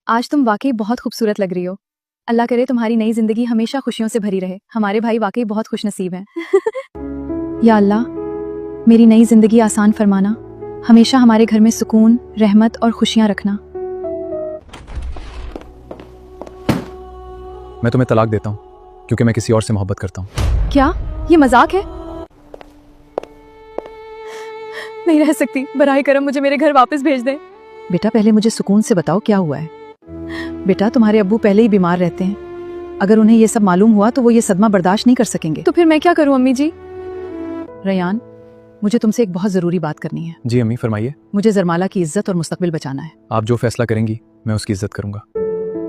आज तुम वाकई बहुत खूबसूरत लग रही हो। अल्लाह करे तुम्हारी नई जिंदगी हमेशा खुशियों से भरी रहे। हमारे भाई वाकई बहुत खुशनसीब हैं। या अल्लाह, मेरी नई जिंदगी आसान फरमाना, हमेशा हमारे घर में सुकून, रहमत और खुशियां रखना। मैं तुम्हें तलाक देता हूँ क्योंकि मैं किसी और से मोहब्बत करता हूँ। क्या ये मजाक है? नहीं रह सकती, बराए करम मुझे मेरे घर वापस भेज दें। बेटा पहले मुझे सुकून से बताओ क्या हुआ है। बेटा तुम्हारे अब्बू पहले ही बीमार रहते हैं, अगर उन्हें ये सब मालूम हुआ तो वो ये सदमा बर्दाश्त नहीं कर सकेंगे। तो फिर मैं क्या करूं अम्मी जी? रयान, मुझे तुमसे एक बहुत जरूरी बात करनी है। जी अम्मी फरमाइए। मुझे जरमाला की इज्जत और मुस्तकबिल बचाना है। आप जो फैसला करेंगी मैं उसकी इज्जत करूंगा।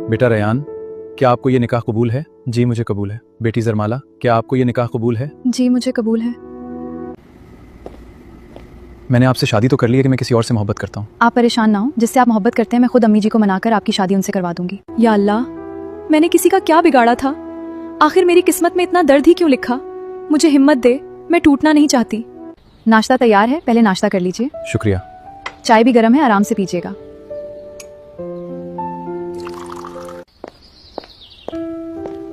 बेटा रयान, क्या आपको ये निकाह कबूल है? जी मुझे कबूल है। बेटी जरमाला, क्या आपको ये निकाह कबूल है? जी मुझे कबूल है। मैंने आपसे शादी तो कर ली है कि मैं किसी और से मोहब्बत करता हूँ। आप परेशान ना हो, जिससे आप मोहब्बत करते हैं मैं खुद अम्मी जी को मनाकर आपकी शादी उनसे करवा दूंगी। या अल्लाह, मैंने किसी का क्या बिगाड़ा था? आखिर मेरी किस्मत में इतना दर्द ही क्यों लिखा? मुझे हिम्मत दे, मैं टूटना नहीं चाहती। नाश्ता तैयार है, पहले नाश्ता कर लीजिए। शुक्रिया। चाय भी गर्म है, आराम से पीजिएगा।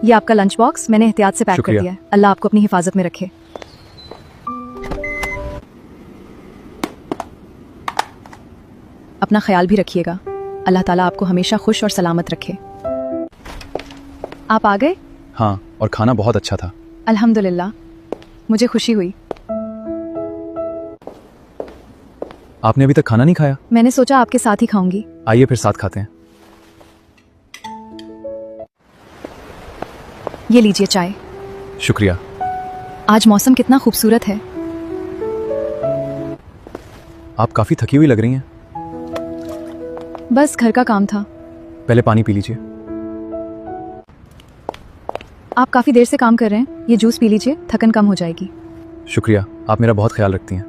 ये आपका लंच बॉक्स मैंने एहतियात से पैक कर शुक्रिया। दिया है। अल्लाह आपको अपनी हिफाजत में रखे। अपना ख्याल भी रखिएगा। अल्लाह ताला आपको हमेशा खुश और सलामत रखे। आप आ गए? हाँ, और खाना बहुत अच्छा था। अल्हम्दुलिल्लाह, मुझे खुशी हुई। आपने अभी तक खाना नहीं खाया? मैंने सोचा आपके साथ ही खाऊंगी। आइए फिर साथ खाते हैं। ये लीजिए चाय। शुक्रिया। आज मौसम कितना खूबसूरत है। आप काफी थकी हुई लग रही हैं। बस घर का काम था। पहले पानी पी लीजिए। आप काफी देर से काम कर रहे हैं, ये जूस पी लीजिए, थकन कम हो जाएगी। शुक्रिया, आप मेरा बहुत ख्याल रखती हैं।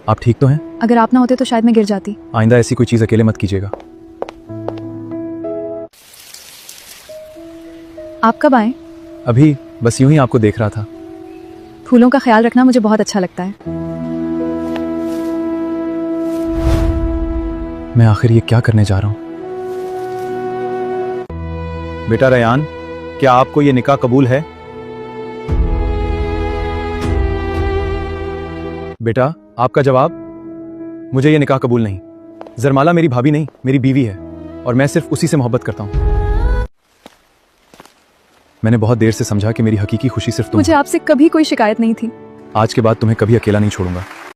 आप ठीक तो हैं? अगर आप ना होते तो शायद मैं गिर जाती। आइंदा ऐसी कोई चीज अकेले मत कीजिएगा। आप कब आए? अभी बस यूं ही आपको देख रहा था। फूलों का ख्याल रखना मुझे बहुत अच्छा लगता है। मैं आखिर ये क्या करने जा रहा हूं? बेटा रयान, क्या आपको ये निकाह कबूल है? बेटा आपका जवाब? मुझे ये निकाह कबूल नहीं। जरमाला मेरी भाभी नहीं, मेरी बीवी है और मैं सिर्फ उसी से मोहब्बत करता हूं। मैंने बहुत देर से समझा कि मेरी हकीकी खुशी सिर्फ तुम मुझे आपसे कभी कोई शिकायत नहीं थी। आज के बाद तुम्हें कभी अकेला नहीं छोड़ूंगा।